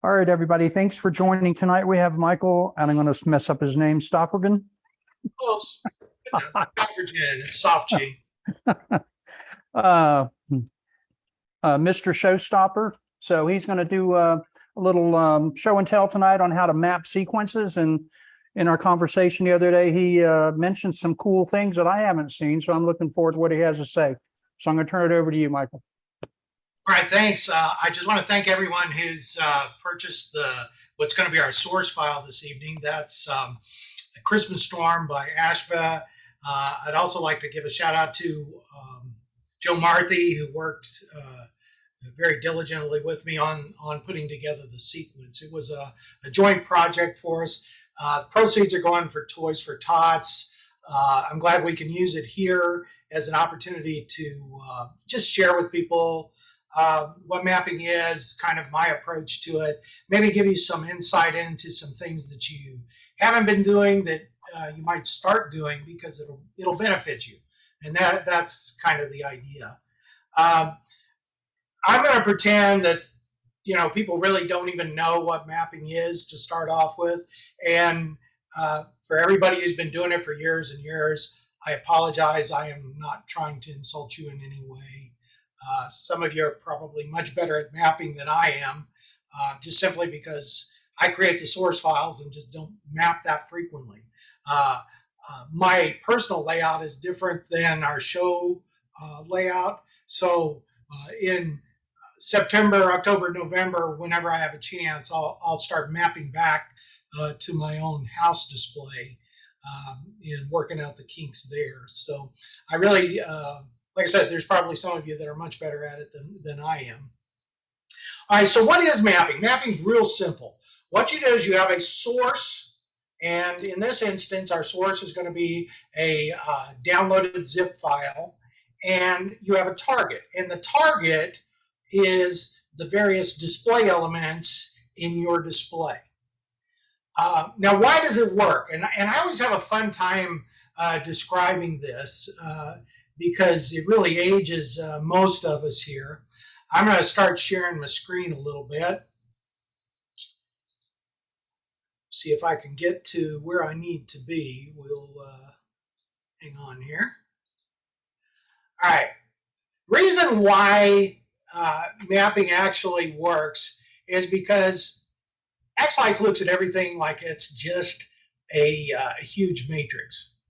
All right, everybody. Thanks for joining tonight. We have Michael, and I'm going to mess up his name, Stoffregen. Close. Stoffregen. It's soft G. Mr. Showstopper. So he's going to do a little show and tell tonight on how to map sequences. And in our conversation the other day, he mentioned some cool things that I haven't seen. So I'm looking forward to what he has to say. So I'm going to turn it over to you, Michael. All right, thanks. I just want to thank everyone who's purchased what's going to be our source file this evening. That's A Christmas Storm by Ashba. I'd also like to give a shout out to Joe Marthy, who worked very diligently with me on putting together the sequence. It was a joint project for us. Proceeds are going for Toys for Tots. I'm glad we can use it here as an opportunity to just share with people what mapping is, kind of my approach to it, maybe give you some insight into some things that you haven't been doing that you might start doing because it'll benefit you. And that's kind of the idea. I'm going to pretend that, people really don't even know what mapping is to start off with. And for everybody who's been doing it for years and years, I apologize. I am not trying to insult you in any way. Some of you are probably much better at mapping than I am, just simply because I create the source files and just don't map that frequently. My personal layout is different than our show layout. So in September, October, November, whenever I have a chance, I'll start mapping back to my own house display and working out the kinks there. So I really... like I said, there's probably some of you that are much better at it than I am. All right, so what is mapping? Mapping is real simple. What you do is you have a source, and in this instance, our source is going to be a downloaded zip file, and you have a target. And the target is the various display elements in your display. Now, why does it work? And I always have a fun time describing this. Because it really ages most of us here. I'm going to start sharing my screen a little bit. See if I can get to where I need to be. We'll hang on here. All right. Reason why mapping actually works is because X-Lights looks at everything like it's just a huge matrix.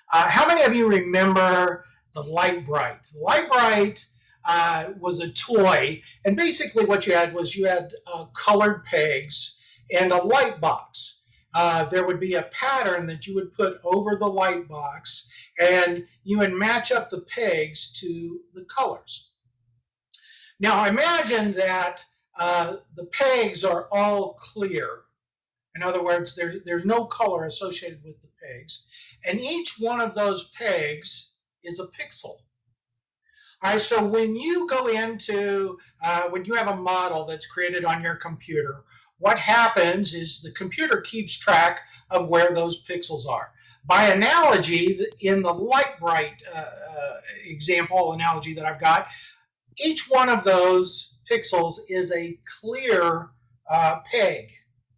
How many of you remember the Light Bright? The Light Bright was a toy, and basically what you had was you had colored pegs and a light box. There would be a pattern that you would put over the light box, and you would match up the pegs to the colors. Now imagine that the pegs are all clear. In other words, there's no color associated with the pegs, and each one of those pegs is a pixel. All right, so when you go into, when you have a model that's created on your computer, what happens is the computer keeps track of where those pixels are. By analogy, in the Light Bright example analogy that I've got, each one of those pixels is a clear peg.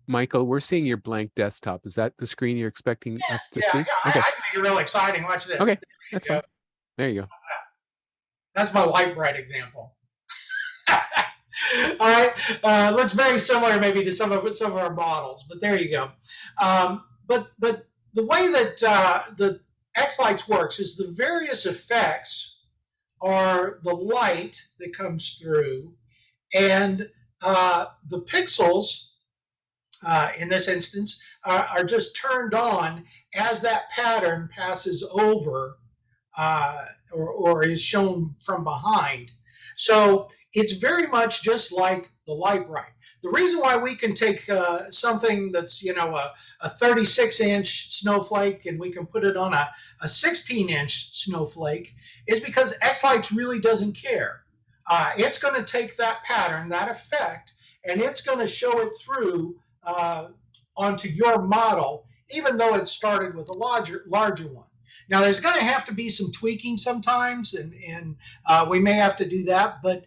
Michael, we're seeing your blank desktop. Is that the screen you're expecting us to see? Okay. I can make it real exciting. Watch this. Okay, that's fine. There you go. That's my Light Bright example. All right, looks very similar maybe to some of our models, but there you go. But the way that the X-Lights works is the various effects are the light that comes through, and the pixels, in this instance, are just turned on as that pattern passes over or is shown from behind. So it's very much just like the Light Bright. The reason why we can take something that's, a 36-inch snowflake and we can put it on a 16-inch snowflake is because X-Lights really doesn't care. It's going to take that pattern, that effect, and it's going to show it through onto your model, even though it started with a larger one. Now, there's going to have to be some tweaking sometimes, and we may have to do that, but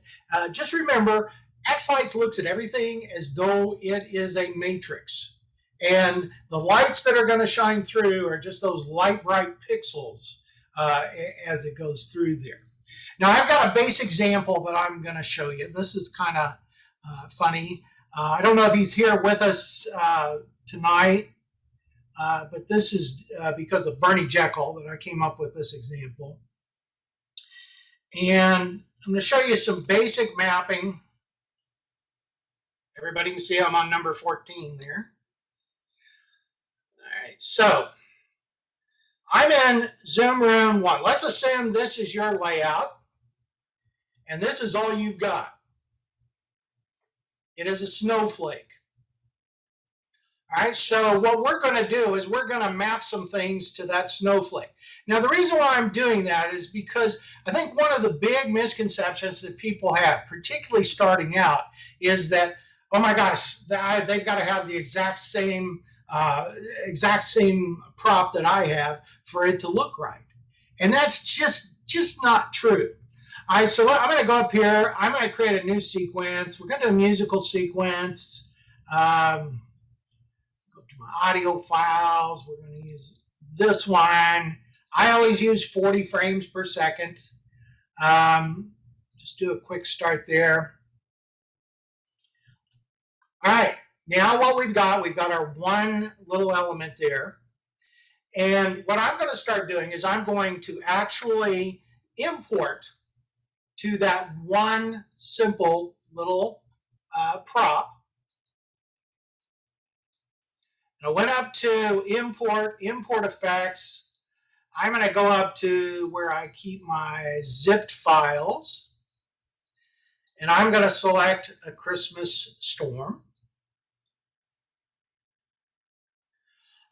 just remember, X-Lights looks at everything as though it is a matrix. And the lights that are going to shine through are just those light bright pixels as it goes through there. Now I've got a base example that I'm going to show you. This is kind of funny. I don't know if he's here with us tonight, but this is because of Bernie Jekyll that I came up with this example. And I'm going to show you some basic mapping. Everybody can see I'm on number 14 there. All right, so I'm in Zoom Room 1. Let's assume this is your layout, and this is all you've got. It is a snowflake. All right, so what we're going to do is we're going to map some things to that snowflake. Now, the reason why I'm doing that is because I think one of the big misconceptions that people have, particularly starting out, is that, oh my gosh, they've got to have the exact same prop that I have for it to look right. And that's just not true. All right, so I'm going to go up here. I'm going to create a new sequence. We're going to do a musical sequence. Go to my audio files. We're going to use this one. I always use 40 frames per second. Just do a quick start there. All right, now what we've got our one little element there. And what I'm going to start doing is I'm going to actually import to that one simple little prop. And I went up to import effects. I'm going to go up to where I keep my zipped files. And I'm going to select A Christmas Storm.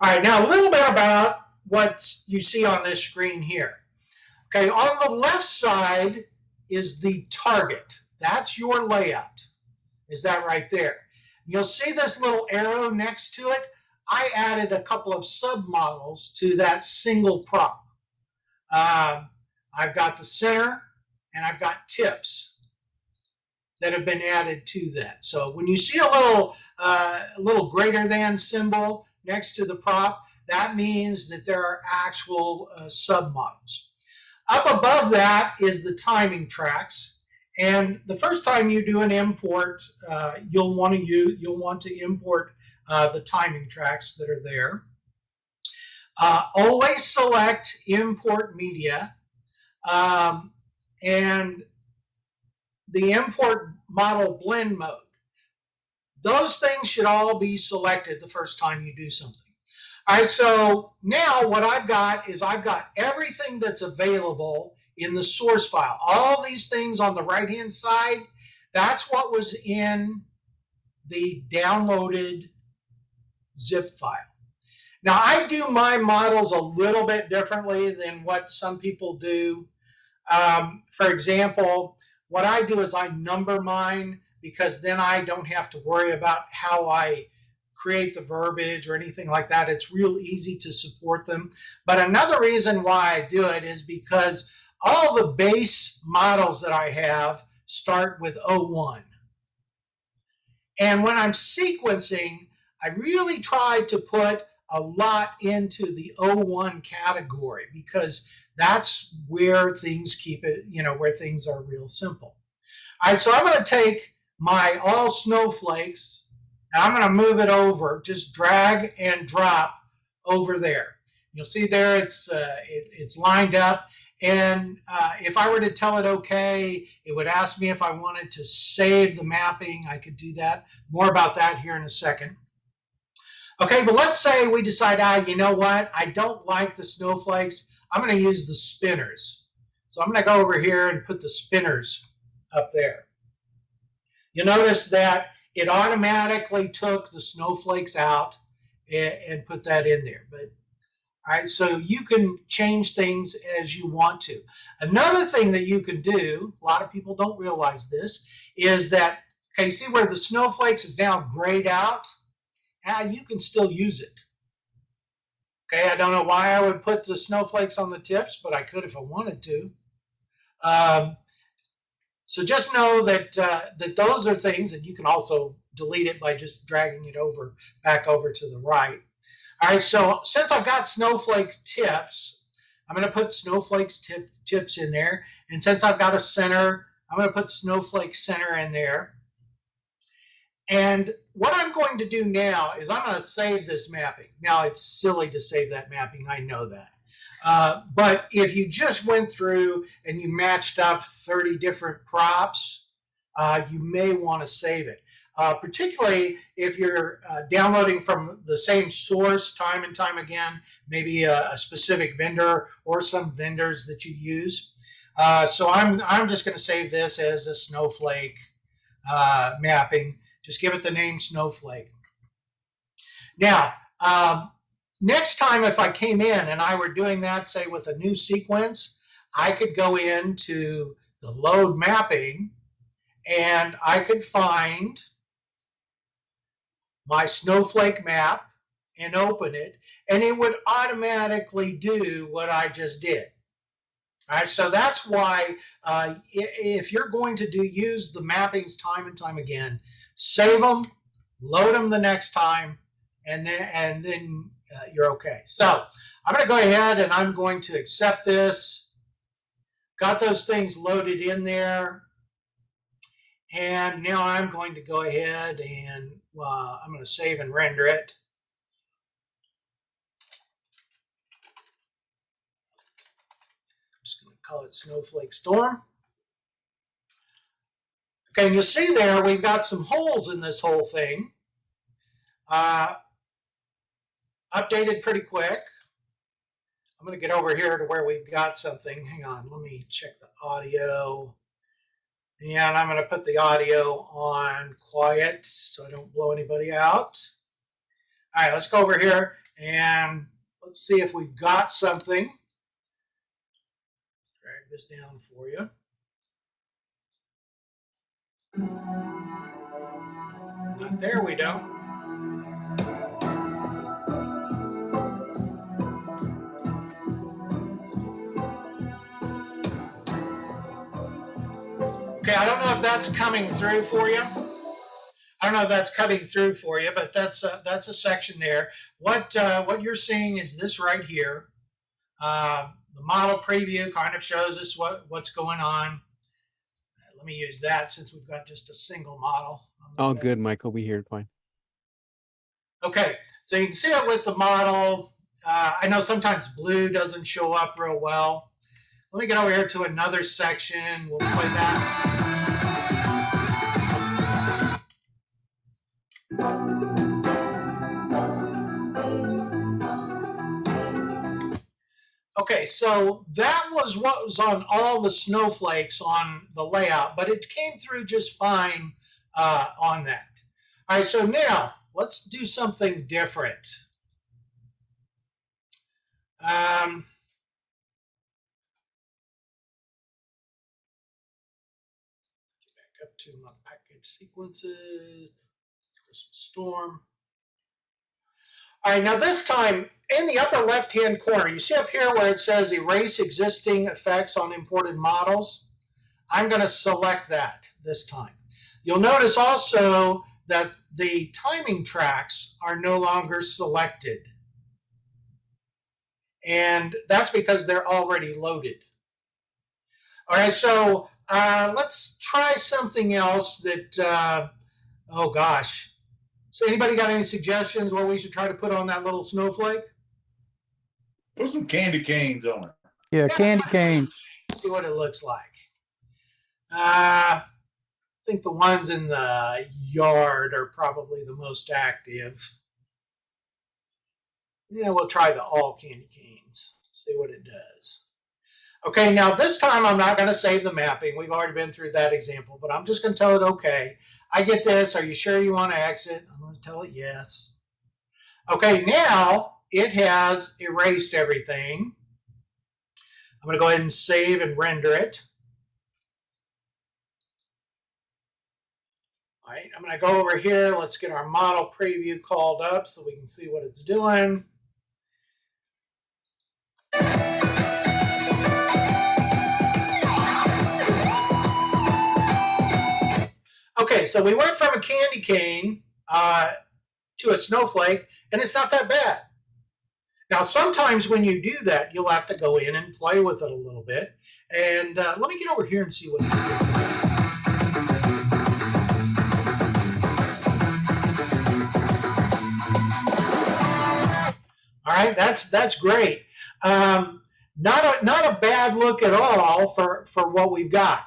All right, now a little bit about what you see on this screen here. Okay, on the left side is the target. That's your layout. Is that right there? You'll see this little arrow next to it. I added a couple of submodels to that single prop. I've got the center and I've got tips that have been added to that. So when you see a little greater than symbol next to the prop, that means that there are actual submodels. Up above that is the timing tracks. And the first time you do an import, you'll want to import the timing tracks that are there. Always select import media, and the import model blend mode. Those things should all be selected the first time you do something. All right, so now what I've got is I've got everything that's available in the source file. All these things on the right-hand side, that's what was in the downloaded zip file. Now, I do my models a little bit differently than what some people do. For example, what I do is I number mine, because then I don't have to worry about how I create the verbiage or anything like that. It's real easy to support them. But another reason why I do it is because all the base models that I have start with 01. And when I'm sequencing, I really try to put a lot into the 01 category, because that's where things where things are real simple. All right, so I'm going to take my all snowflakes and I'm going to move it over, just drag and drop over there. You'll see there it's lined up. And if I were to tell it okay, it would ask me if I wanted to save the mapping. I could do that. More about that here in a second. Okay, but let's say we decide, you know what? I don't like the snowflakes. I'm going to use the spinners. So I'm going to go over here and put the spinners up there. You notice that it automatically took the snowflakes out and put that in there. But all right, so you can change things as you want to. Another thing that you can do, a lot of people don't realize this, is that, okay, see where the snowflakes is now grayed out? You can still use it. Okay, I don't know why I would put the snowflakes on the tips, but I could if I wanted to. So just know that that those are things, and you can also delete it by just dragging it back over to the right. All right, so since I've got snowflake tips, I'm going to put snowflakes tips in there. And since I've got a center, I'm going to put snowflake center in there. And what I'm going to do now is I'm going to save this mapping. Now, it's silly to save that mapping. I know that. But if you just went through and you matched up 30 different props, you may want to save it. Particularly if you're downloading from the same source time and time again, maybe a specific vendor or some vendors that you use. So I'm just going to save this as a snowflake mapping. Just give it the name snowflake. Now, next time if I came in and I were doing that, say with a new sequence, I could go into the load mapping and I could find my snowflake map and open it, and it would automatically do what I just did. All right, so that's why if you're going to use the mappings time and time again, save them, load them the next time, and then you're okay. So I'm going to go ahead and I'm going to accept this. Got those things loaded in there. And now I'm going to go ahead and I'm going to save and render it. I'm just going to call it Snowflake Storm. Okay, and you'll see there we've got some holes in this whole thing. Updated pretty quick. I'm going to get over here to where we've got something. Hang on, let me check the audio. And I'm going to put the audio on quiet so I don't blow anybody out. All right, let's go over here and let's see if we've got something. Drag this down for you. Not there, we don't. Okay, I don't know if that's coming through for you. I don't know if that's coming through for you, but that's a section there. What you're seeing is this right here. The model preview kind of shows us what's going on. Let me use that since we've got just a single model. All good, Michael. We hear it fine. Okay, so you can see it with the model. I know sometimes blue doesn't show up real well. Let me get over here to another section. We'll play that. Okay, so that was what was on all the snowflakes on the layout, but it came through just fine on that. All right, so now let's do something different. Back up to my package sequences, Christmas Storm. All right, now this time in the upper left-hand corner, you see up here where it says erase existing effects on imported models. I'm going to select that this time. You'll notice also that the timing tracks are no longer selected. And that's because they're already loaded. All right, so let's try something else that, oh gosh. So anybody got any suggestions what we should try to put on that little snowflake? Put some candy canes on it. Yeah, candy canes. See what it looks like. I think the ones in the yard are probably the most active. Yeah, we'll try the all candy canes. See what it does. Okay, now this time I'm not going to save the mapping. We've already been through that example, but I'm just going to tell it okay. I get this. Are you sure you want to exit? I'm going to tell it yes. Okay, now it has erased everything. I'm going to go ahead and save and render it. All right, I'm going to go over here. Let's get our model preview called up so we can see what it's doing. Okay, so we went from a candy cane to a snowflake, and it's not that bad. Now, sometimes when you do that, you'll have to go in and play with it a little bit. And let me get over here and see what this looks like. All right, that's great. Not a bad look at all for what we've got.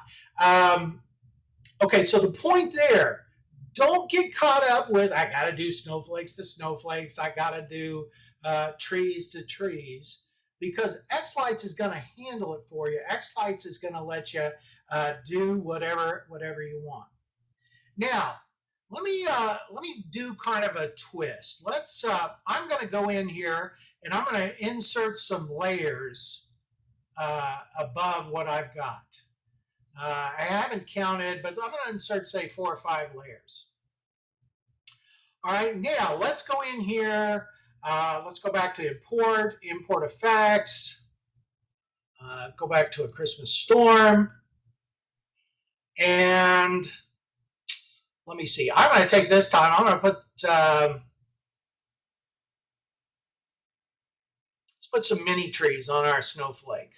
Okay, so the point there, don't get caught up with, I got to do snowflakes to snowflakes. I got to do trees to trees, because X-Lights is going to handle it for you. X-Lights is going to let you do whatever you want. Now, let me do kind of a twist. I'm going to go in here and I'm going to insert some layers above what I've got. I haven't counted, but I'm going to insert, say, 4 or 5 layers. All right, now let's go in here. Let's go back to import effects, go back to a Christmas storm, and let me see. I'm going to take this time. I'm going to put let's put some mini trees on our snowflake.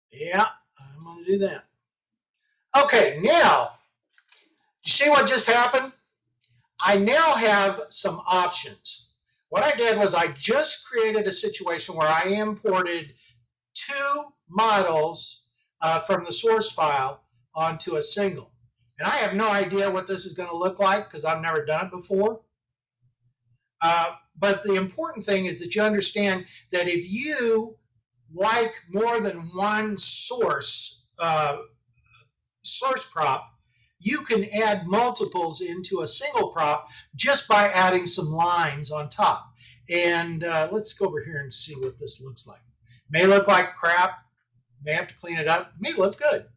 Yeah, I'm going to do that. Okay, now, you see what just happened? I now have some options. What I did was I just created a situation where I imported 2 models from the source file onto a single. And I have no idea what this is going to look like because I've never done it before. But the important thing is that you understand that if you like more than one source prop, you can add multiples into a single prop just by adding some lines on top. And let's go over here and see what this looks like. May look like crap. May have to clean it up. May look good.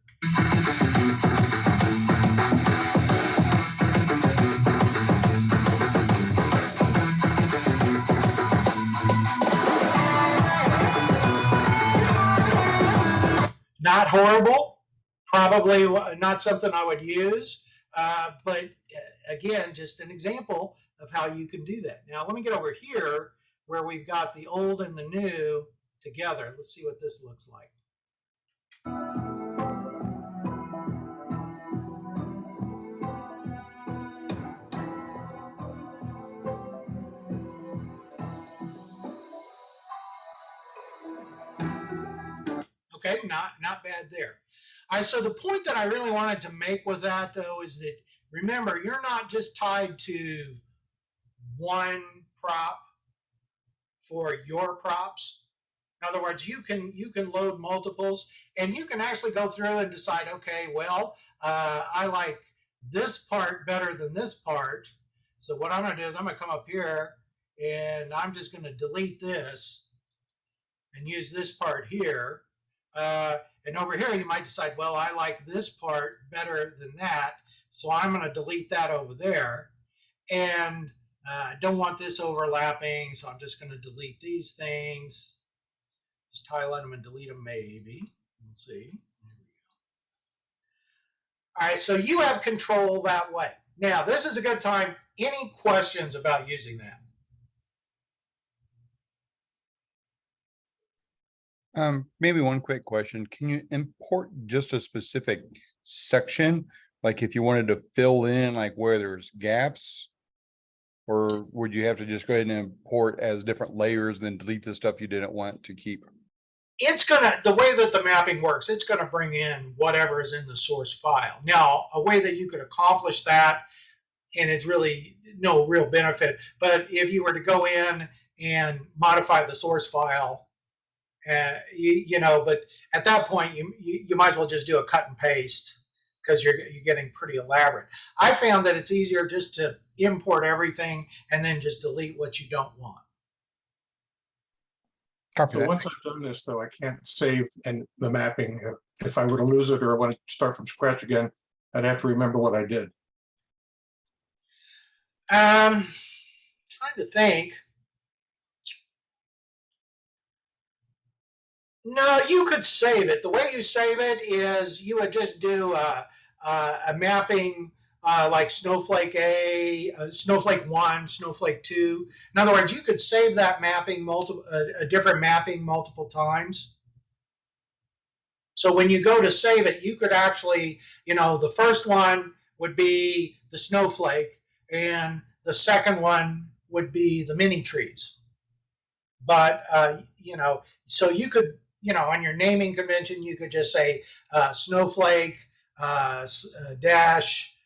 Not horrible. Probably not something I would use, but again, just an example of how you can do that. Now, let me get over here where we've got the old and the new together. Let's see what this looks like. Okay, not bad there. All right, so the point that I really wanted to make with that, though, is that, remember, you're not just tied to one prop for your props. In other words, you can load multiples, and you can actually go through and decide, okay, well, I like this part better than this part. So what I'm going to do is I'm going to come up here, and I'm just going to delete this and use this part here. And over here, you might decide, well, I like this part better than that, so I'm going to delete that over there. And I don't want this overlapping, so I'm just going to delete these things. Just highlight them and delete them, maybe. We'll see. There we go. All right, so you have control that way. Now, this is a good time. Any questions about using that? Maybe one quick question. Can you import just a specific section? Like if you wanted to fill in like where there's gaps, or would you have to just go ahead and import as different layers and then delete the stuff you didn't want to keep? It's gonna, the way that the mapping works, it's gonna bring in whatever is in the source file. Now, a way that you could accomplish that, and it's really no real benefit, but if you were to go in and modify the source file, but at that point, you might as well just do a cut and paste because you're getting pretty elaborate. I found that it's easier just to import everything and then just delete what you don't want. Copy So that. once I've done this, though, I can't save the mapping. If I were to lose it or I want to start from scratch again, I'd have to remember what I did. Trying to think. No, you could save it. The way you save it is you would just do a mapping like Snowflake A, Snowflake 1, Snowflake 2. In other words, you could save that mapping a different mapping multiple times. So when you go to save it, you could actually, the first one would be the snowflake, and the second one would be the mini trees. But, so you could, on your naming convention, you could just say snowflake dash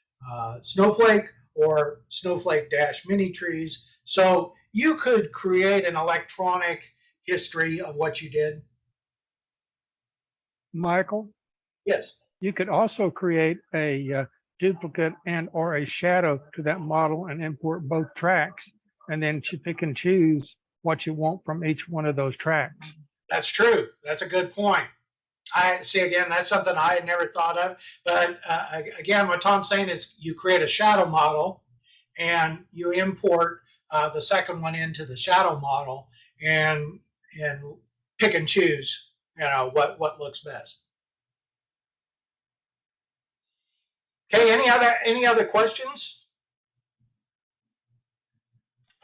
snowflake or snowflake dash mini trees. So you could create an electronic history of what you did. Michael, Yes. you could also create a duplicate and or a shadow to that model and import both tracks, and then pick and choose what you want from each one of those tracks. That's true. That's a good point. I see, again, that's something I had never thought of. But again, what Tom's saying is you create a shadow model and you import the second one into the shadow model and pick and choose, what looks best. Okay, any other questions?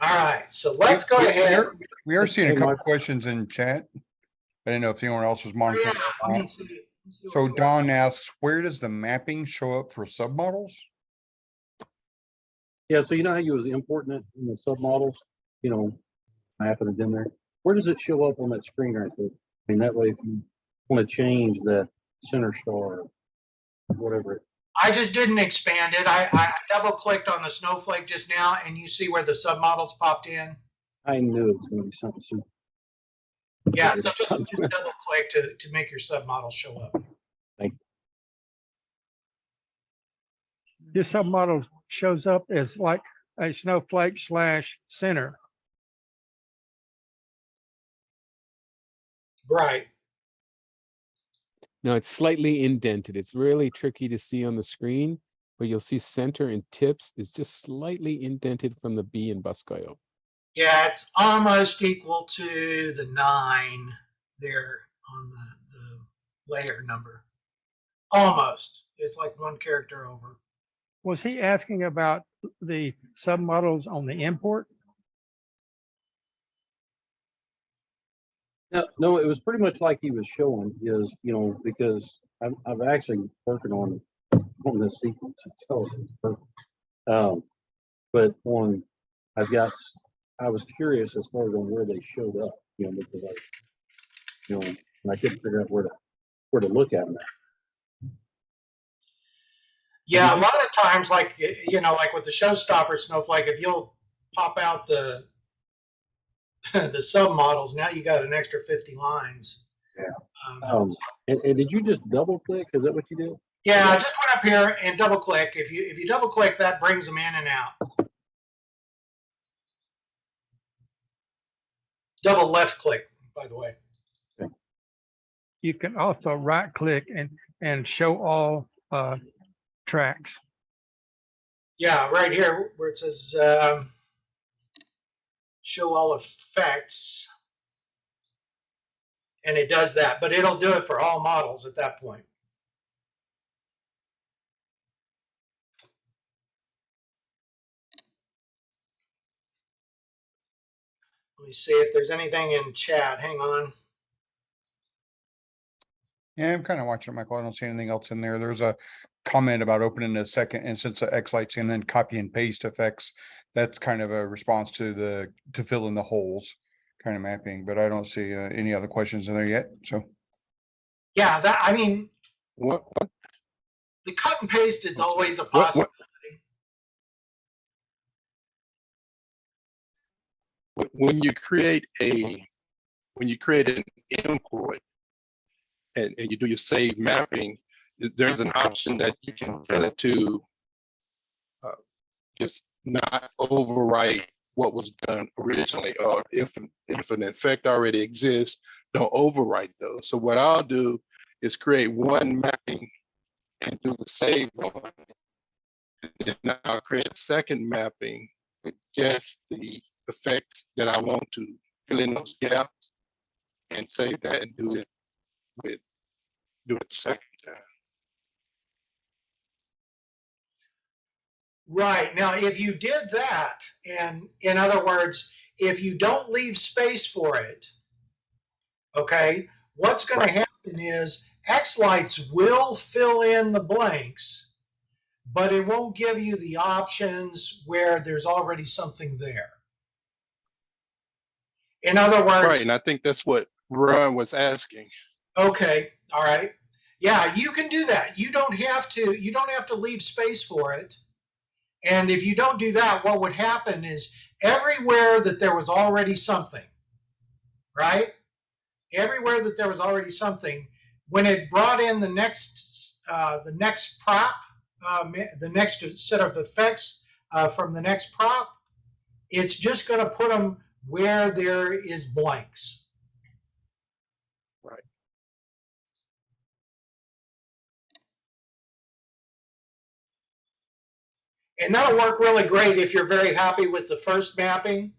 All right, so let's go ahead. We are seeing a Hey, couple Mark. questions in chat. I didn't know if anyone else was monitoring. Yeah, let me see. what So we got. Don asks, where does the mapping show up for submodels? Yeah, so you know how you was importing it in the submodels, mapping it in there. Where does it show up on that screen right there? I mean, that way if you want to change the center star, or whatever. I just didn't expand it. I double clicked on the snowflake just now, and you see where the submodels popped in. I knew it was going to be something super. Yeah, so just double click to make your submodel show up. This submodel shows up as like a snowflake / center. Right. No, it's slightly indented. It's really tricky to see on the screen, but you'll see center and tips is just slightly indented from the B in Buscayo. Yeah, it's almost equal to the 9 there on the layer number. Almost. It's like one character over. Was he asking about the submodels on the import? No, it was pretty much like he was showing is, because I've actually working on this sequence itself. It's perfect. But I was curious as far as on where they showed up, because and I couldn't figure out where to look at them. Yeah, a lot of times, like with the Showstoppers snowflake, if you'll pop out the the submodels, now you got an extra 50 lines. Yeah. And did you just double click? Is that what you did? Yeah, I just went up here and double click. If you double click, that brings them in and out. Double left click, by the way. You can also right click and show all tracks. Yeah, right here where it says show all effects. And it does that, but it'll do it for all models at that point. Let me see if there's anything in chat. Hang on. Yeah, I'm kind of watching it, Michael. I don't see anything else in there. There's a comment about opening a second instance of X lights and then copy and paste effects. That's kind of a response to fill in the holes kind of mapping, but I don't see any other questions in there yet. So Yeah, What the cut and paste is always a possibility. when you create an import and you do your save mapping, there's an option that you can tell it to just not overwrite what was done originally, or if an effect already exists, don't overwrite those. So what I'll do is create one mapping and do the save on it. And I'll create a second mapping with just the effects that I want to fill in those gaps and save that and do it with do it the second time. Right. Now, if you did that, and in other words, if you don't leave space for it, okay, what's going to happen is X-Lights will fill in the blanks, but it won't give you the options where there's already something there. In other words, Right, and I think that's what Ron was asking. okay, all right. Yeah, you can do that. You don't have to leave space for it. And if you don't do that, what would happen is everywhere that there was already something, right? Everywhere that there was already something, when it brought in the next prop, the next set of effects from the next prop, it's just going to put them where there is blanks. Right. And that'll work really great if you're very happy with the first mapping.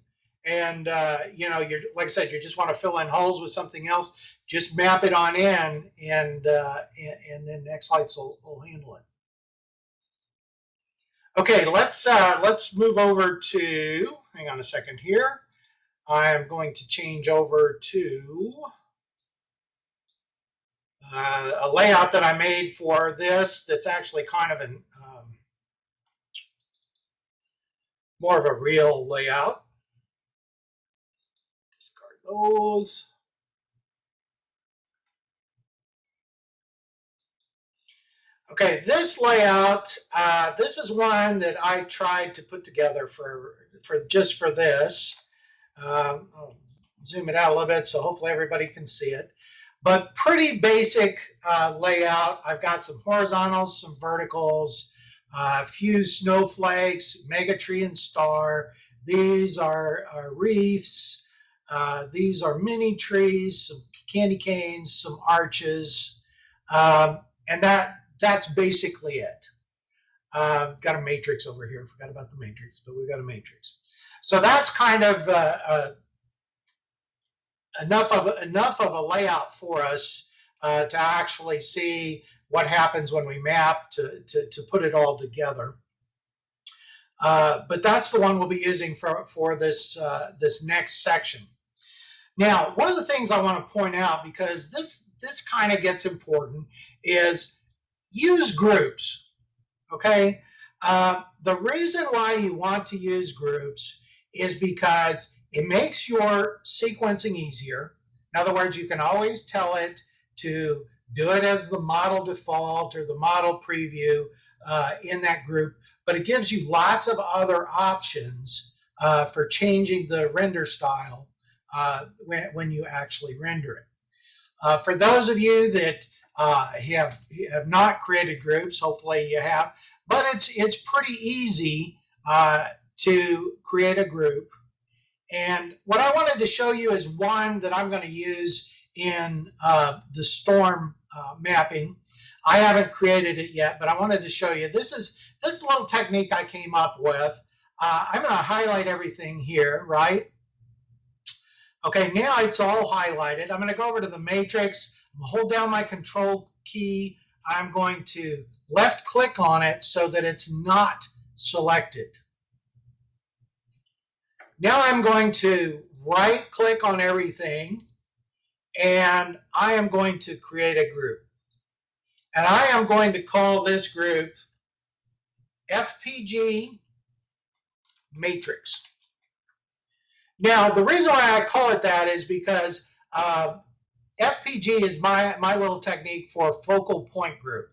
And, you know, you're, like I said, you just want to fill in holes with something else. Just map it on in, and then X-Lights will handle it. Okay, let's move over to, hang on a second here. I'm going to change over to a layout that I made for this that's actually kind of an more of a real layout. Discard those. Okay, this layout, this is one that I tried to put together for just for this. I'll zoom it out a little bit so hopefully everybody can see it. But pretty basic layout. I've got some horizontals, some verticals, a few snowflakes, mega tree and star. These are reefs. These are mini trees, some candy canes, some arches, and that's basically it. Got a matrix over here. Forgot about the matrix, but we've got a matrix. So that's kind of enough of a layout for us to actually see what happens when we map to put it all together. But that's the one we'll be using for this this next section. Now, one of the things I want to point out, because this kind of gets important, is use groups. Okay, the reason why you want to use groups is because it makes your sequencing easier. In other words, you can always tell it to do it as the model default or the model preview in that group, but it gives you lots of other options for changing the render style when you actually render it. For those of you that have not created groups, hopefully you have, but it's pretty easy to create a group. And what I wanted to show you is one that I'm going to use in the storm mapping. I haven't created it yet, but I wanted to show you. This little technique I came up with. I'm going to highlight everything here, right? Okay, now it's all highlighted. I'm going to go over to the matrix. I'm going to hold down my control key. I'm going to left click on it so that it's not selected. Now I'm going to right click on everything, and I am going to create a group. And I am going to call this group FPG Matrix. Now, the reason why I call it that is because FPG is my little technique for a focal point group.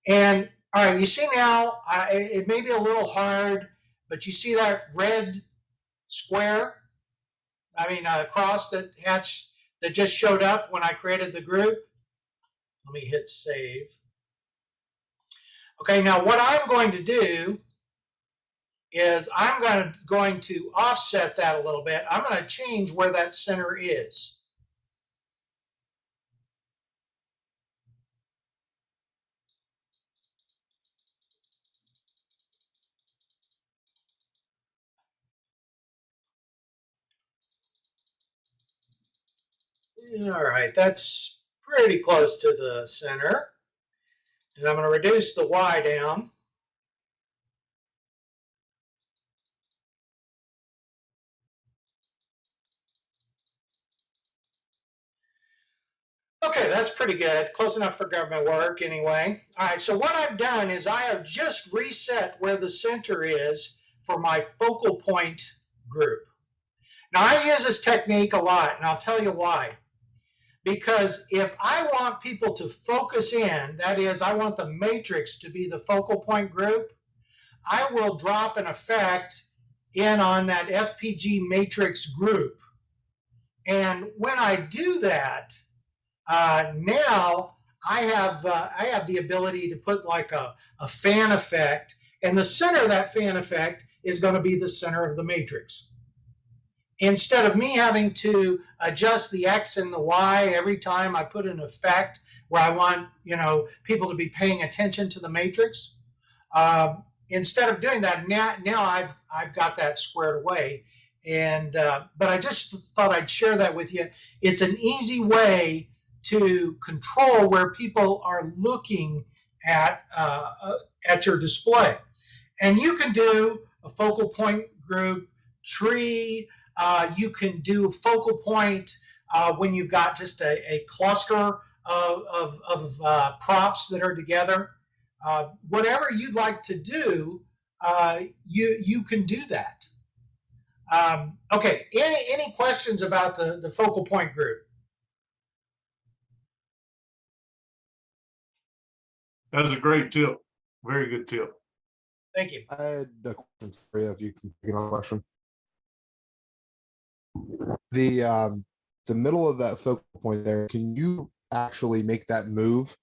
And all right, you see now, it may be a little hard, but you see that red square, cross that just showed up when I created the group. Let me hit save. Okay, now what I'm going to do is I'm going to offset that a little bit. I'm going to change where that center is. All right, that's pretty close to the center. And I'm going to reduce the Y down. Okay, that's pretty good. Close enough for government work anyway. All right, so what I've done is I have just reset where the center is for my focal point group. Now, I use this technique a lot, and I'll tell you why. Because if I want people to focus in, that is, I want the matrix to be the focal point group, I will drop an effect in on that FPG matrix group. And when I do that, now I have the ability to put like a fan effect, and the center of that fan effect is going to be the center of the matrix. Instead of me having to adjust the X and the Y every time I put an effect where I want, people to be paying attention to the matrix, instead of doing that, now I've got that squared away. And but I just thought I'd share that with you. It's an easy way to control where people are looking at your display. And you can do a focal point group tree. You can do focal point when you've got just a cluster of props that are together. Whatever you'd like to do, you can do that. Okay, any questions about the focal point group? That was a great tip. Very good tip. Thank you. I had a question for you if you can take another question. The middle of that focal point there, can you actually make that move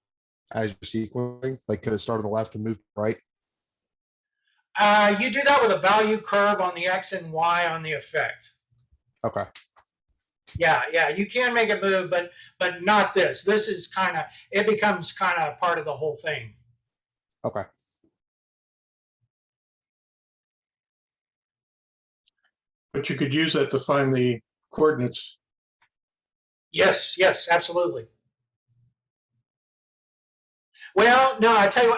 as you're sequencing? Like, could it start on the left and move to the right? You do that with a value curve on the X and Y on the effect. Okay. Yeah, you can make it move, but not this. This is it becomes kind of part of the whole thing. Okay. But you could use that to find the coordinates. Yes, absolutely. Well, no, I tell you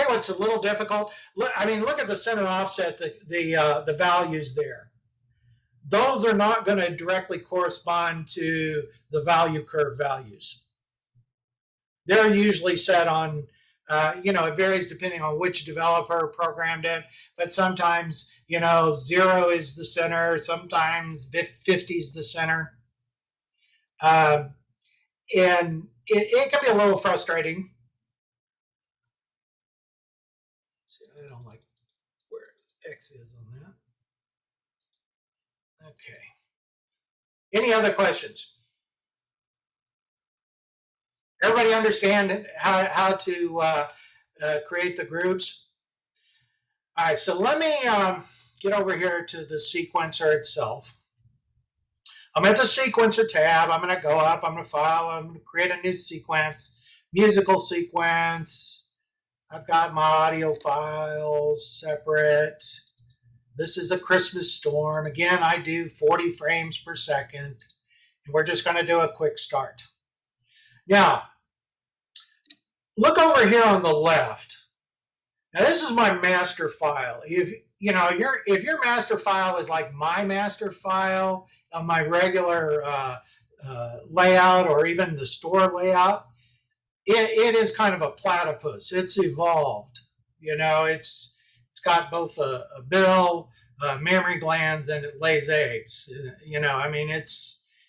what's a little difficult. Look at the center offset, the values there. Those are not going to directly correspond to the value curve values. They're usually set on, it varies depending on which developer programmed it, but sometimes, 0 is the center, sometimes 50 is the center. And it can be a little frustrating. See, I don't like where X is on that. Okay. Any other questions? Everybody understand how to create the groups? All right, so let me get over here to the sequencer itself. I'm at the sequencer tab. I'm going to go up. I'm going to file. I'm going to create a new sequence, musical sequence. I've got my audio files separate. This is a Christmas storm. Again, I do 40 frames per second. And we're just going to do a quick start. Now, look over here on the left. Now, this is my master file. If your master file is like my master file on my regular layout or even the store layout, it is kind of a platypus. It's evolved. It's got both a bill, mammary glands, and it lays eggs.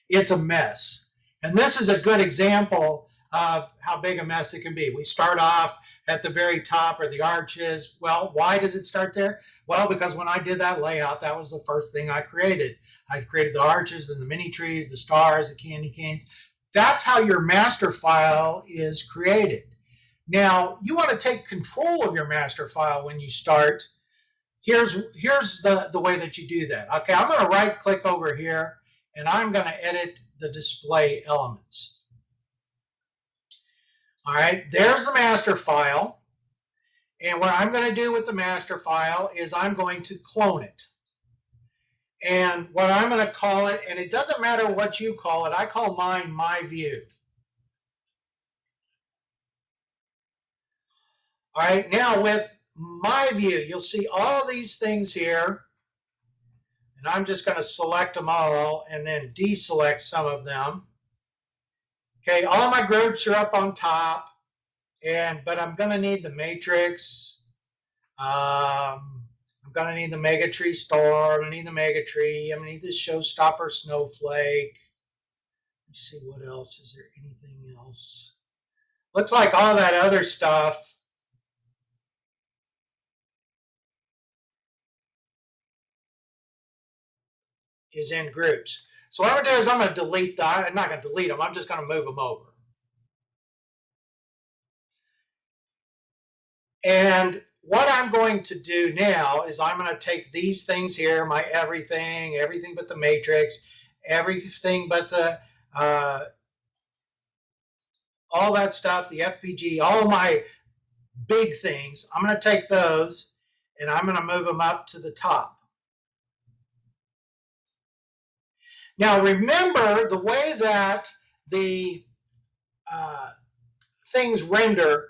It's a mess. And this is a good example of how big a mess it can be. We start off at the very top or the arches. Well, why does it start there? Well, because when I did that layout, that was the first thing I created. I created the arches, then the mini trees, the stars, the candy canes. That's how your master file is created. Now, you want to take control of your master file when you start. Here's the way that you do that. Okay, I'm going to right click over here and I'm going to edit the display elements. All right, there's the master file. And what I'm going to do with the master file is I'm going to clone it. And what I'm going to call it, and it doesn't matter what you call it, I call mine my view. All right, now with my view, you'll see all these things here. And I'm just going to select them all and then deselect some of them. Okay, all my groups are up on top, but I'm going to need the matrix. I'm going to need the mega tree star. I'm going to need the mega tree. I'm going to need the showstopper snowflake. Let's see what else. Is there anything else? Looks like all that other stuff is in groups. So what I'm going to do is I'm going to delete that. I'm not going to delete them. I'm just going to move them over. And what I'm going to do now is I'm going to take these things here, my everything but the matrix, everything but the all that stuff, the FPG, all my big things. I'm going to take those and I'm going to move them up to the top. Now remember, the way that the things render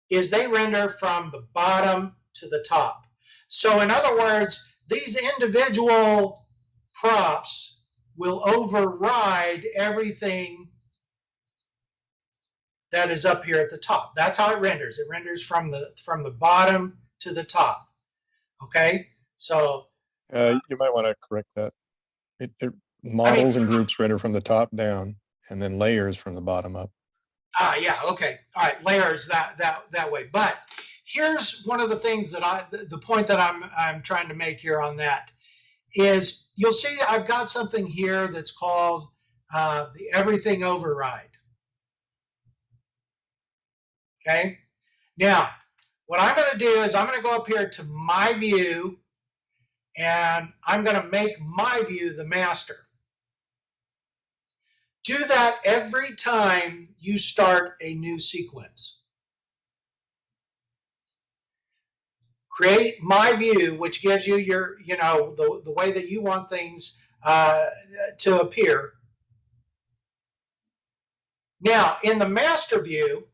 is they render from the bottom to the top. So in other words, these individual props will override everything that is up here at the top. That's how it renders. It renders from the bottom to the top. Okay, so you might want to correct that. Models and groups render from the top down, and then layers from the bottom up. Yeah, okay, all right, layers that way. But here's one of the things that the point that I'm trying to make here on that is you'll see I've got something here that's called the everything override. Okay, now what I'm going to do is I'm going to go up here to my view and I'm going to make my view the master. Do that every time you start a new sequence. Create my view, which gives you your, the way that you want things to appear. Now, in the master view,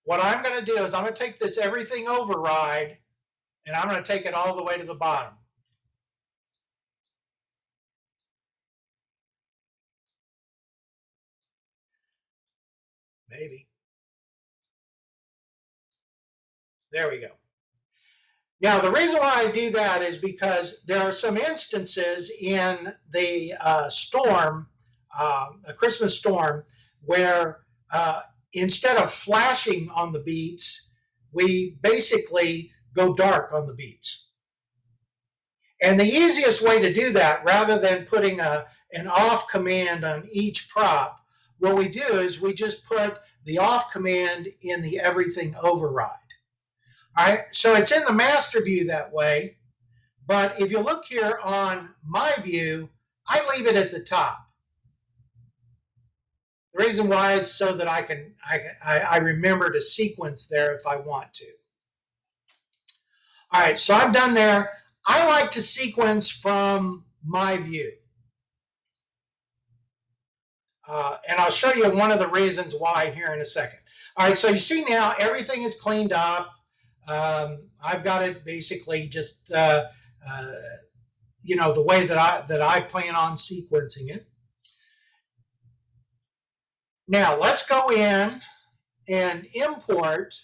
what I'm going to do is I'm going to take this everything override and I'm going to take it all the way to the bottom. Maybe. There we go. Now, the reason why I do that is because there are some instances in the storm, a Christmas storm, where instead of flashing on the beats, we basically go dark on the beats. And the easiest way to do that, rather than putting an off command on each prop, what we do is we just put the off command in the everything override. All right, so it's in the master view that way, but if you look here on my view, I leave it at the top. The reason why is so that I remember to sequence there if I want to. All right, so I'm done there. I like to sequence from my view. And I'll show you one of the reasons why here in a second. All right, so you see now everything is cleaned up. I've got it basically just, the way that I plan on sequencing it. Now let's go in and import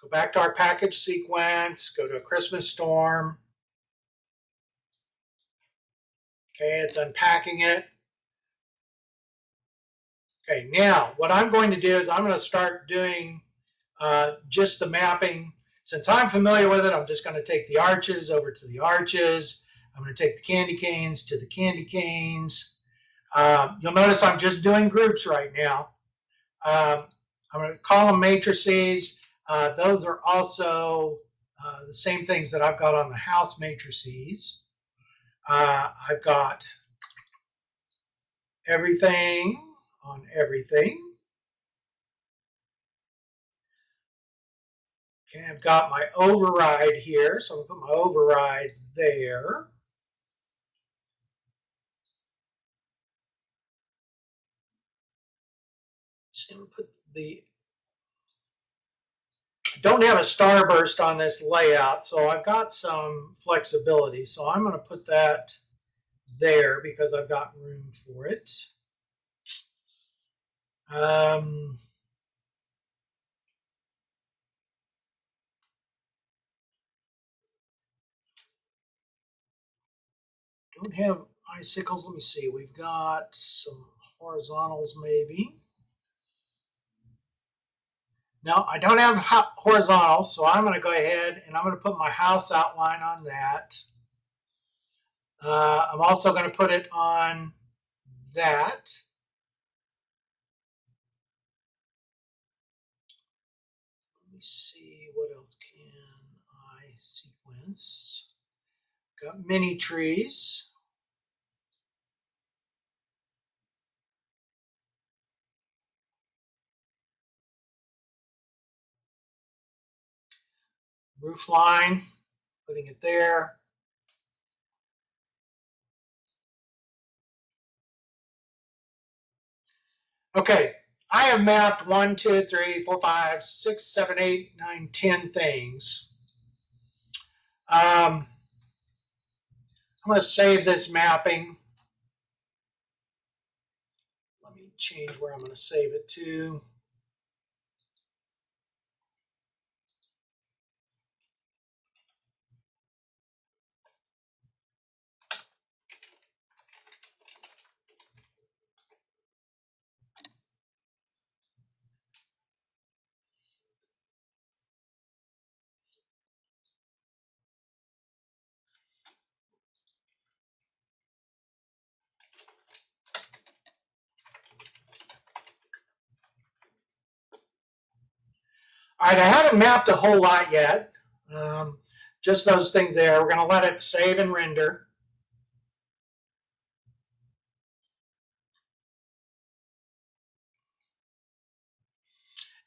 go back to our package sequence, go to a Christmas storm. Okay, it's unpacking it. Okay, now what I'm going to do is I'm going to start doing just the mapping. Since I'm familiar with it, I'm just going to take the arches over to the arches. I'm going to take the candy canes to the candy canes. You'll notice I'm just doing groups right now. I'm going to call them matrices. Those are also the same things that I've got on the house matrices. I've got everything on everything. Okay, I've got my override here, so I'm going to put my override there. So put the don't have a starburst on this layout, so I've got some flexibility. So I'm going to put that there because I've got room for it. Don't have icicles. Let me see. We've got some horizontals maybe. No, I don't have horizontals, so I'm going to go ahead and I'm going to put my house outline on that. I'm also going to put it on that. Let me see, what else can I sequence? Got mini trees. Roof line, putting it there. Okay, I have mapped 1, 2, 3, 4, 5, 6, 7, 8, 9, 10 things. I'm going to save this mapping. Let me change where I'm going to save it to. All right, I haven't mapped a whole lot yet. Just those things there. We're going to let it save and render.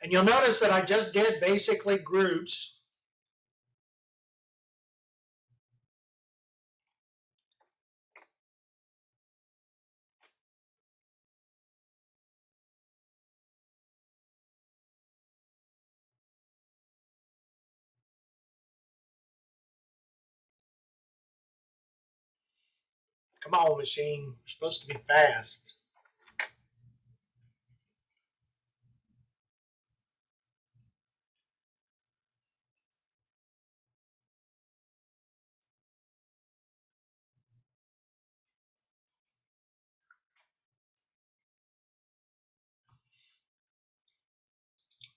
And you'll notice that I just did basically groups. Come on, machine. You're supposed to be fast.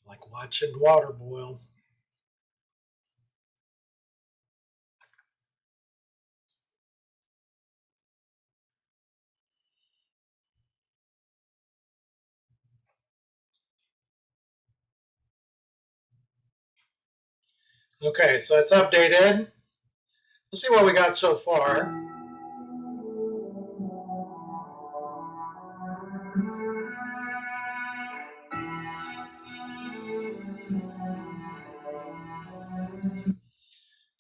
Like watching water boil. Okay, so it's updated. Let's see what we got so far.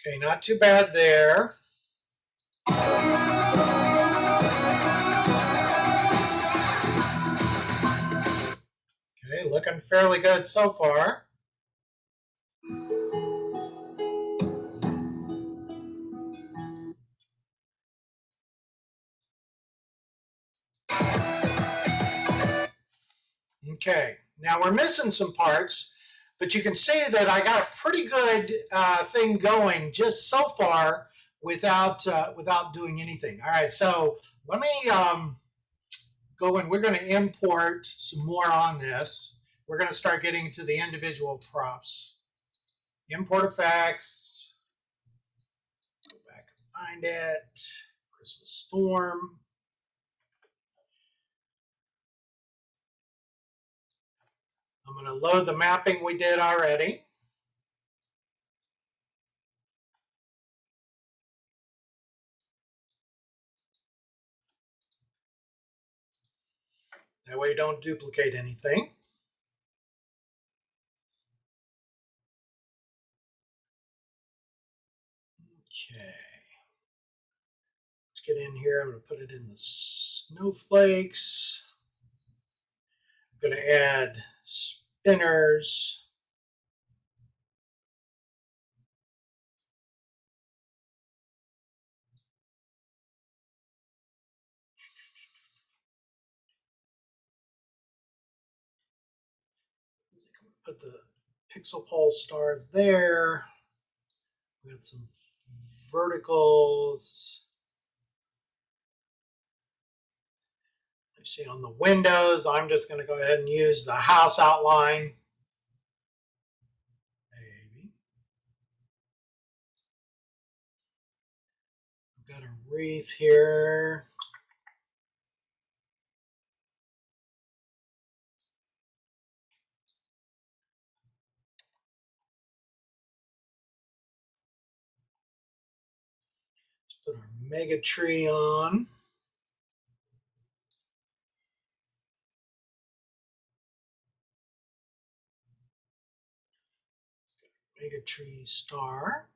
Okay, not too bad there. Okay, looking fairly good so far. Okay, now we're missing some parts, but you can see that I got a pretty good thing going just so far without doing anything. All right, so let me go in. We're going to import some more on this. We're going to start getting to the individual props. Import effects. Go back and find it. Christmas storm. I'm going to load the mapping we did already. That way you don't duplicate anything. Okay. Let's get in here. I'm going to put it in the snowflakes. I'm going to add spinners. Put the pixel pole stars there. We got some verticals. You see on the windows, I'm just going to go ahead and use the house outline. Maybe. I've got a wreath here. Let's put our mega tree on. Mega tree star.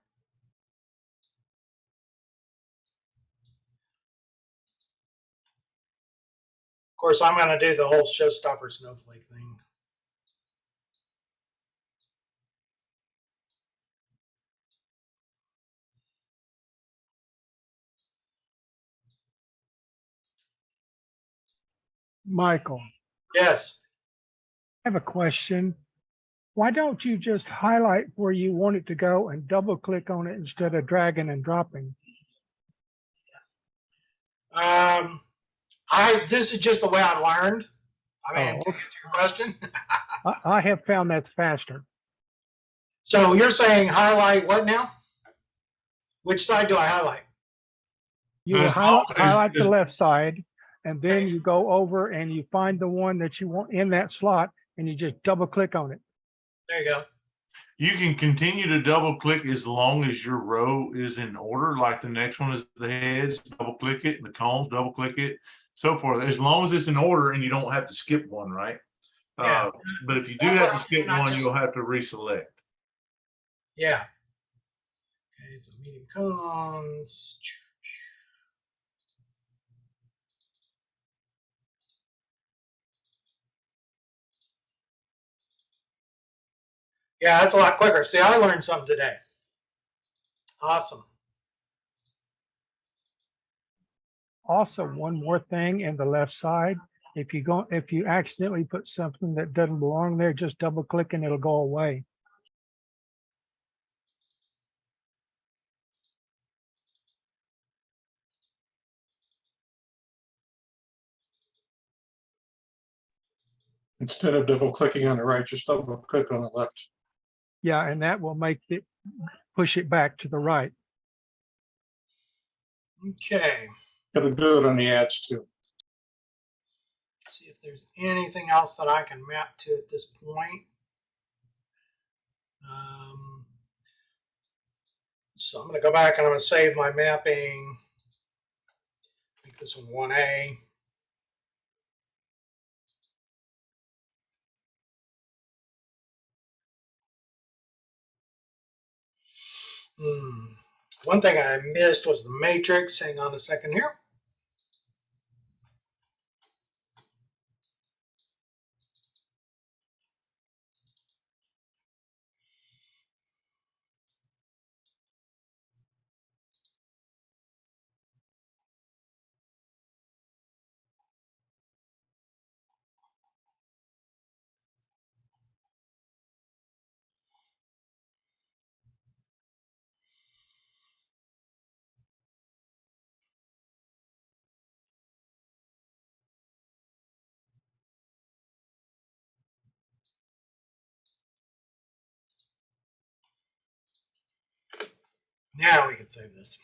Of course, I'm going to do the whole Showstopper snowflake thing. Michael, Yes. I have a question. Why don't you just highlight where you want it to go and double click on it instead of dragging and dropping? This is just the way I learned. I mean, Oh, to answer your question. I have found that's faster. So you're saying highlight what now? Which side do I highlight? You will As long as- highlight the as- left side, and then Okay. you go over and you find the one that you want in that slot, and you just double click on it. There you go. You can continue to double click as long as your row is in order. Like the next one is the heads, double click it, the cones, double click it, so forth. As long as it's in order and you don't have to skip one, right? Yeah. But if you do That's have what to I skip mean, I one, just- you'll have to reselect. Yeah. Okay, so medium cones. Yeah, that's a lot quicker. See, I learned something today. Awesome. Also, one more thing in the left side, if you accidentally put something that doesn't belong there, just double click and it'll go away. Instead of double clicking on the right, just double click on the left. Yeah, and that will make it push it back to the right. Okay. Gotta do it on the ads too. Let's see if there's anything else that I can map to at this point. So I'm going to go back and I'm going to save my mapping. Make this one 1A. One thing I missed was the matrix. Hang on a second here. Now we can save this.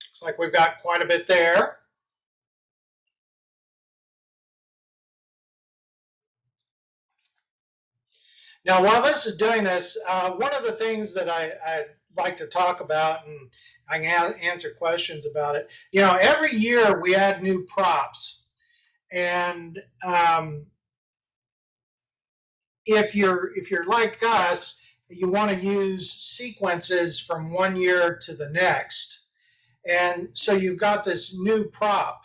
Looks like we've got quite a bit there. Now, while this is doing this, one of the things that I like to talk about, and I can answer questions about it. You know, every year we add new props, and if you're like us, you want to use sequences from one year to the next, and so you've got this new prop.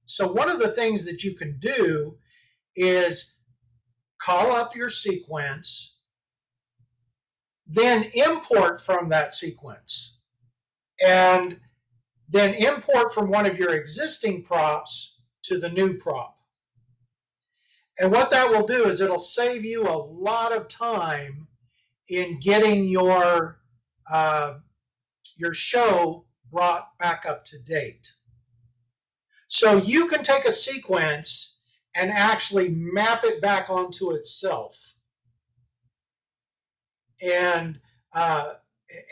So one of the things that you can do is call up your sequence, then import from that sequence, and then import from one of your existing props to the new prop. And what that will do is it'll save you a lot of time in getting your show brought back up to date. So you can take a sequence and actually map it back onto itself. And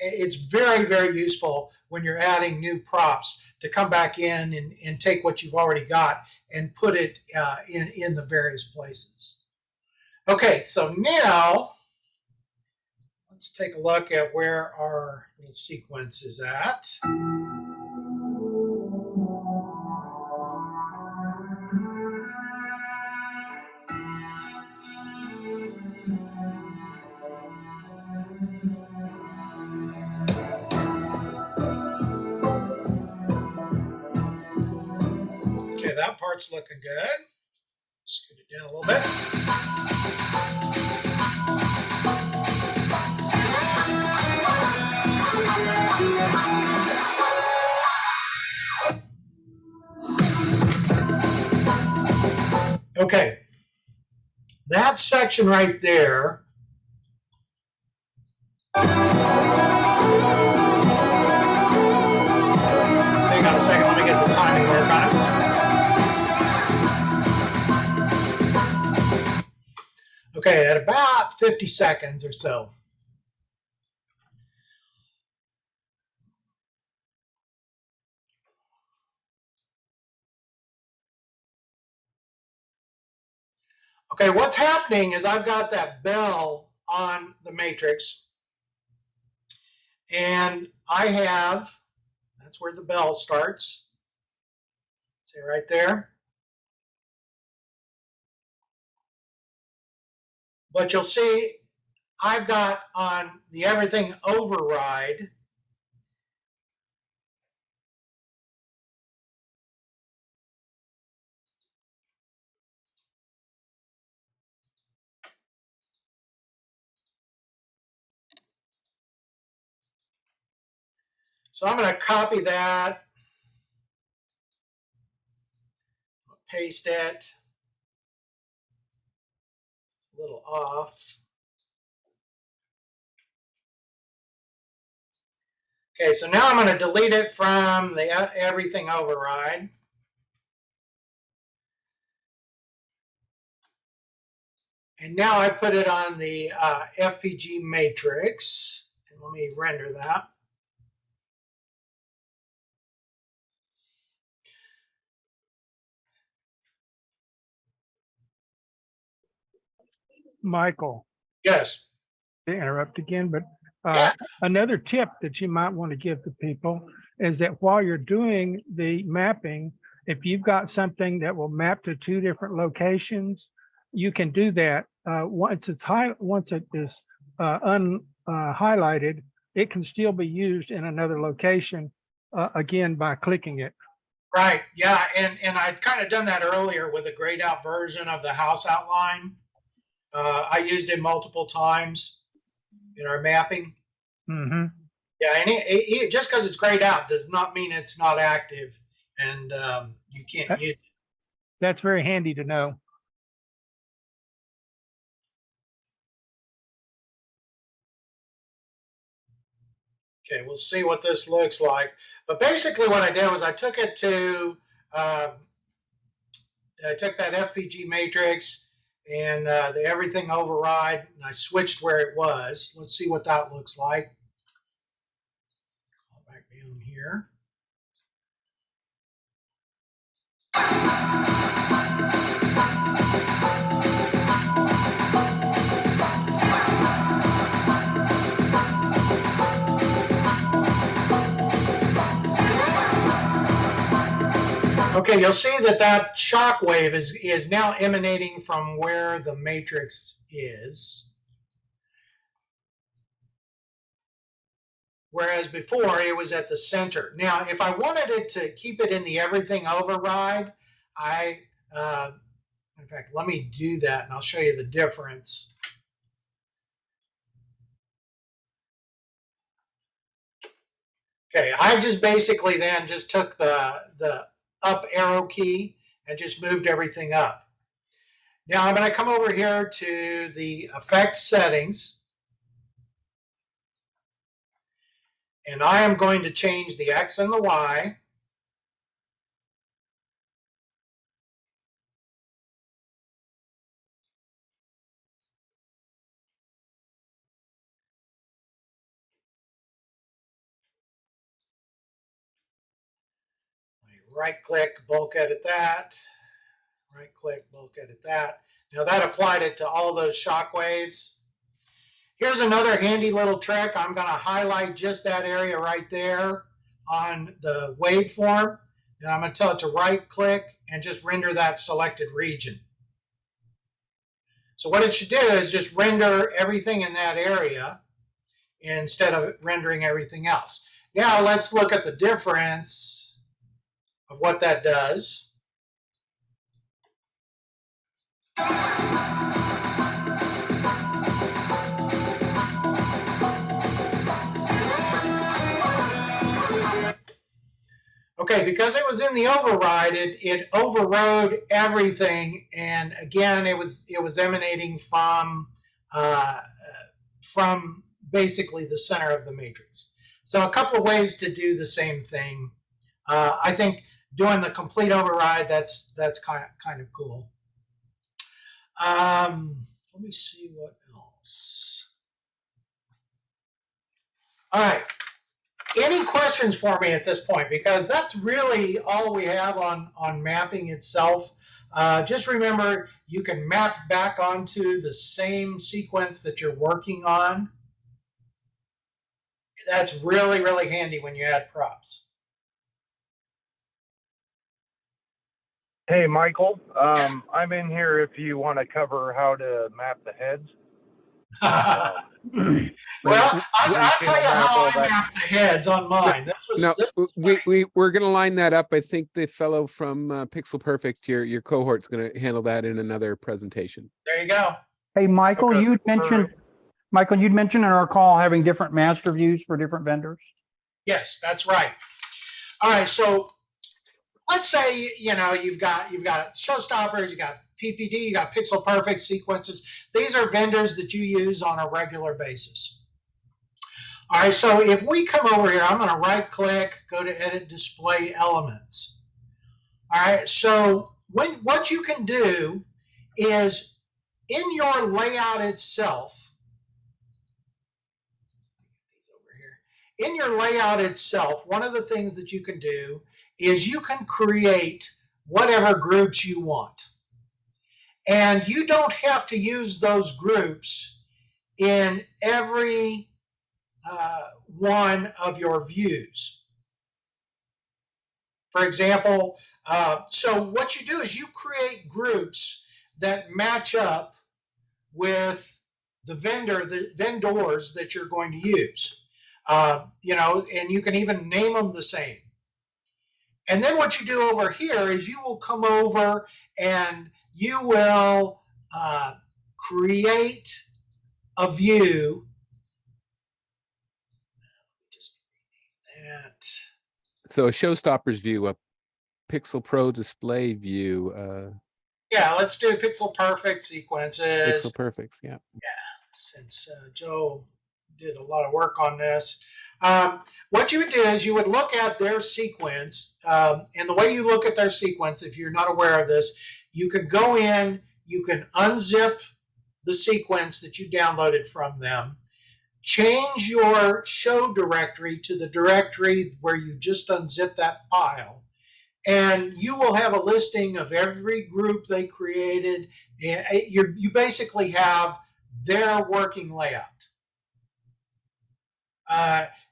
it's very, very useful when you're adding new props to come back in and take what you've already got and put it in the various places. Okay, so now let's take a look at where our little sequence is at. Okay, that part's looking good. Scoot it down a little bit. Okay, that section right there. Hang on a second, let me get the timing work on it. Okay, at about 50 seconds or so. Okay, what's happening is I've got that bell on the matrix, and I have, that's where the bell starts. See right there. But you'll see I've got on the everything override, so I'm going to copy that, paste it. It's a little off. Okay, so now I'm going to delete it from the everything override. And now I put it on the FPG matrix. And let me render that. Michael, Yes. to interrupt again, but Yeah. another tip that you might want to give to people is that while you're doing the mapping, if you've got something that will map to two different locations, you can do that. Once it is highlighted, it can still be used in another location, again, by clicking it. Right. Yeah. And I'd kind of done that earlier with a grayed out version of the house outline. I used it multiple times in our mapping. Mm-hmm. Yeah. And just because it's grayed out does not mean it's not active, and you can't use it. That's very handy to know. Okay, we'll see what this looks like. But basically what I did was I took it to, I took that FPG matrix and the everything override, and I switched where it was. Let's see what that looks like. Go back down here. Okay, you'll see that that shock wave is now emanating from where the matrix is. Whereas before it was at the center. Now, if I wanted it to keep it in the everything override, in fact, let me do that and I'll show you the difference. Okay, I just basically then just took the up arrow key and just moved everything up. Now I'm going to come over here to the effect settings. And I am going to change the X and the Y. Right click, bulk edit that. Right click, bulk edit that. Now that applied it to all those shock waves. Here's another handy little trick. I'm going to highlight just that area right there on the waveform. And I'm going to tell it to right click and just render that selected region. So what it should do is just render everything in that area instead of rendering everything else. Now let's look at the difference of what that does. Okay, because it was in the override, it overrode everything, and again, it was emanating from basically the center of the matrix. So a couple of ways to do the same thing. I think doing the complete override, that's kind of cool. Let me see what else. All right. Any questions for me at this point? Because that's really all we have on mapping itself. Just remember, you can map back onto the same sequence that you're working on. That's really, really handy when you add props. Hey, Michael, I'm in here if you want to cover how to map the heads. Well, I'll tell you how I map the heads on mine. We're going to line that up. I think the fellow from Pixel Perfect, your cohort's going to handle that in another presentation. There you go. Hey, Michael, Okay. you'd mentioned in our call having different master views for different vendors. Yes, that's right. All right, so let's say you've got Showstoppers, you got PPD, you got Pixel Perfect sequences. These are vendors that you use on a regular basis. All right, so if we come over here, I'm going to right click, go to Edit Display Elements. All right, so what you can do is in your layout itself, one of the things that you can do is you can create whatever groups you want. And you don't have to use those groups in every one of your views. For example, so what you do is you create groups that match up with the vendors that you're going to use. And you can even name them the same. And then what you do over here is you will come over and you will create a view. Just that. So a Showstoppers view, a Pixel Pro display view. Yeah, let's do Pixel Perfect sequences. Pixel Perfects, yeah. Yeah, since Joe did a lot of work on this. What you would do is you would look at their sequence, and the way you look at their sequence, if you're not aware of this, you can go in, you can unzip the sequence that you downloaded from them, change your show directory to the directory where you just unzipped that file, and you will have a listing of every group they created. You basically have their working layout.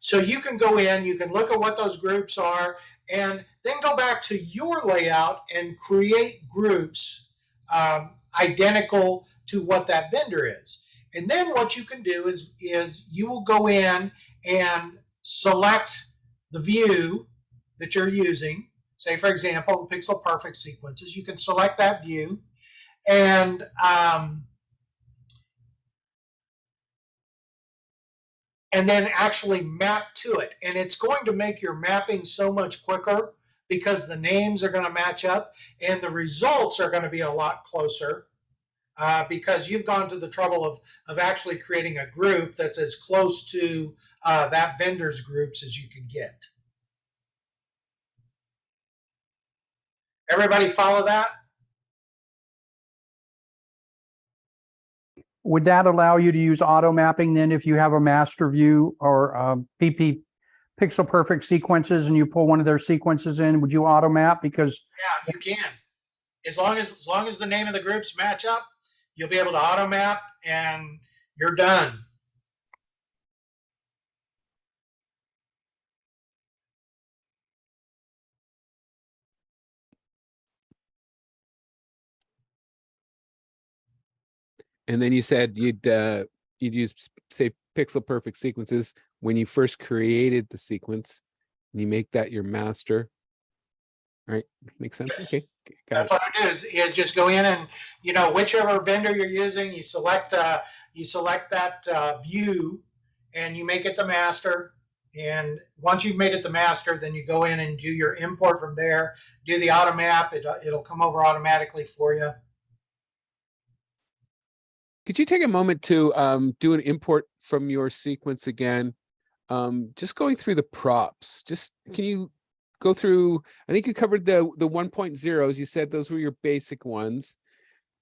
So you can go in, you can look at what those groups are, and then go back to your layout and create groups identical to what that vendor is. And then what you can do is you will go in and select the view that you're using. Say, for example, Pixel Perfect sequences. You can select that view and then actually map to it. And it's going to make your mapping so much quicker because the names are going to match up and the results are going to be a lot closer because you've gone to the trouble of actually creating a group that's as close to that vendor's groups as you can get. Everybody follow that? Would that allow you to use auto mapping then if you have a master view or PP Pixel Perfect sequences and you pull one of their sequences in, would you auto map? Because yeah, you can. As long as the name of the groups match up, you'll be able to auto map and you're done. And then you said you'd use, say, Pixel Perfect sequences when you first created the sequence, and you make that your master. All right, makes sense. Yes. Okay, That's what it is just go in and, you know, whichever vendor you're using, you select that view and you make it the master. And once you've made it the master, then you go in and do your import from there, do the auto map. It'll come over automatically for you. Could you take a moment to do an import from your sequence again? Just going through the props. Just can you go through? I think you covered the 1.0s. You said those were your basic ones.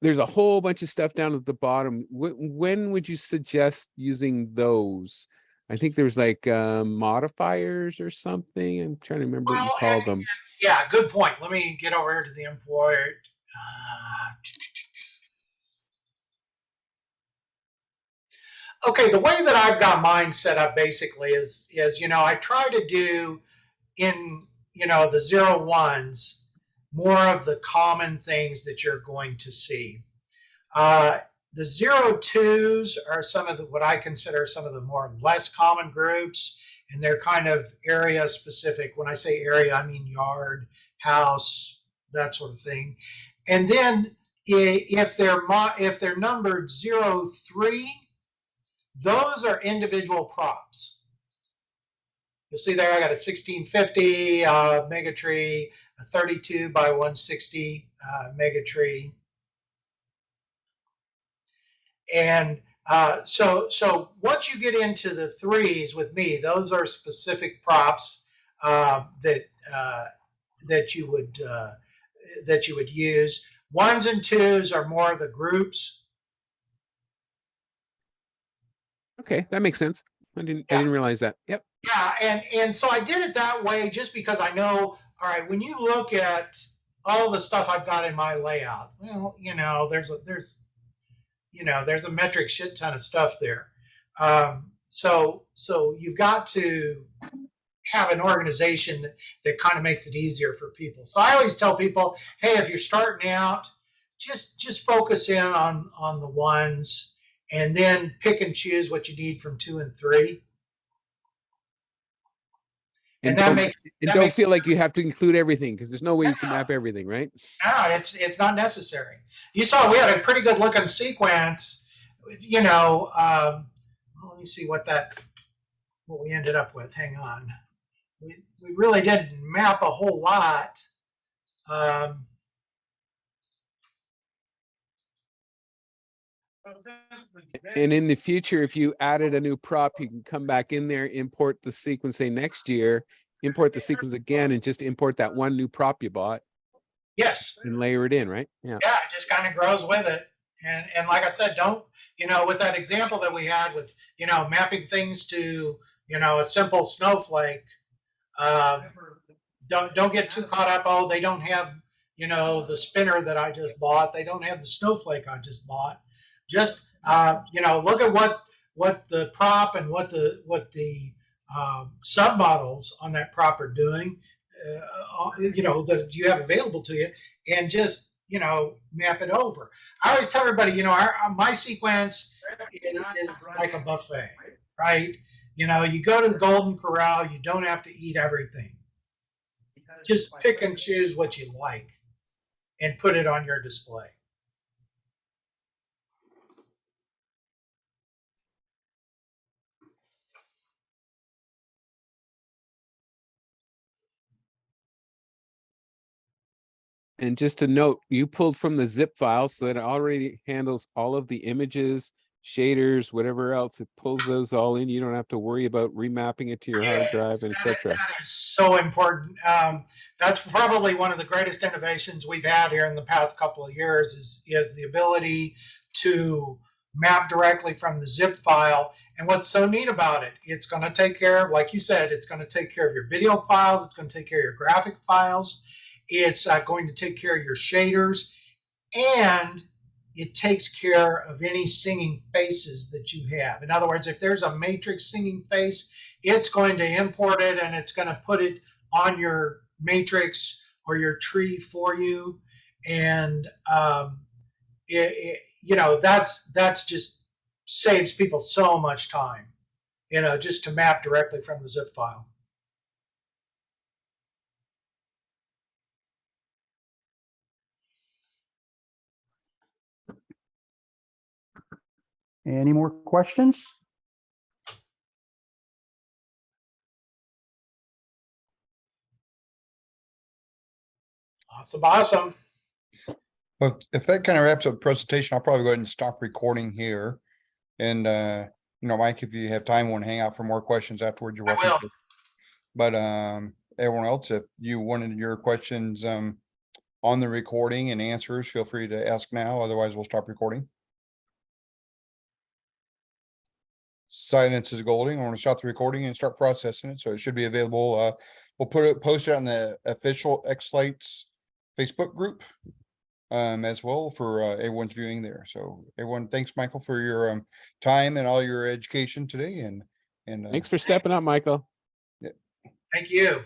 There's a whole bunch of stuff down at the bottom. When would you suggest using those? I think there's like modifiers or something. I'm trying to remember what you called them. Yeah, good point. Let me get over here to the import. Okay, the way that I've got mine set up basically is you know, I try to do in, you know, the 0-1s more of the common things that you're going to see. The 0-2s are some of what I consider some of the more less common groups, and they're kind of area specific. When I say area, I mean yard, house, that sort of thing. And then if they're numbered 0-3, those are individual props. You'll see there I got a 1650 megatree, a 32 by 160 megatree. And so once you get into the 3s with me, those are specific props that you would use. 1s and 2s are more the groups. Okay, that makes sense. I didn't realize that. Yep. Yeah, and so I did it that way just because I know, all right, when you look at all the stuff I've got in my layout, well, you know, there's a metric shit ton of stuff there. So you've got to have an organization that kind of makes it easier for people. So I always tell people, hey, if you're starting out, just focus in on the 1s. And then pick and choose what you need from 2 and 3. And don't feel like you have to include everything because there's no way you can map everything, right? No, it's not necessary. You saw we had a pretty good looking sequence. You know, let me see what we ended up with. Hang on, we really didn't map a whole lot. And in the future, if you added a new prop, you can come back in there, import the sequence, say next year, import the sequence again, and just import that one new prop you bought. Yes. And layer it in, right? Yeah, it just kind of grows with it. And like I said, don't, you know, with that example that we had with, you know, mapping things to, you know, a simple snowflake, don't get too caught up. Oh, they don't have, you know, the spinner that I just bought. They don't have the snowflake I just bought. Just you know, look at what the prop and what the submodels on that prop are doing. that you have available to you, and just map it over. I always tell everybody, my sequence is like a buffet, right? You go to the Golden Corral, you don't have to eat everything. Just pick and choose what you like and put it on your display. And just to note, you pulled from the zip file, so that it already handles all of the images, shaders, whatever else. It pulls those all in. You don't have to worry about remapping it to your hard drive, and etc. That is so important. That's probably one of the greatest innovations we've had here in the past couple of years is the ability to map directly from the zip file. And what's so neat about it, it's going to take care of, like you said, it's going to take care of your video files. It's going to take care of your graphic files. It's going to take care of your shaders, and it takes care of any singing faces that you have. In other words, if there's a matrix singing face, it's going to import it and it's going to put it on your matrix or your tree for you. And that's just saves people so much time, just to map directly from the zip file. Any more questions? Awesome. Well, if that kind of wraps up the presentation, I'll probably go ahead and stop recording here. And, Mike, if you have time, want to hang out for more questions afterwards, you're welcome to. But everyone else, if you wanted your questions on the recording and answers, feel free to ask now. Otherwise, we'll stop recording. Silence is golden. I want to stop the recording and start processing it. So it should be available. We'll post it on the official X-Lights Facebook group as well for everyone's viewing there. So everyone, thanks, Michael, for your time and all your education today. And Thanks for stepping up, Michael. Thank you.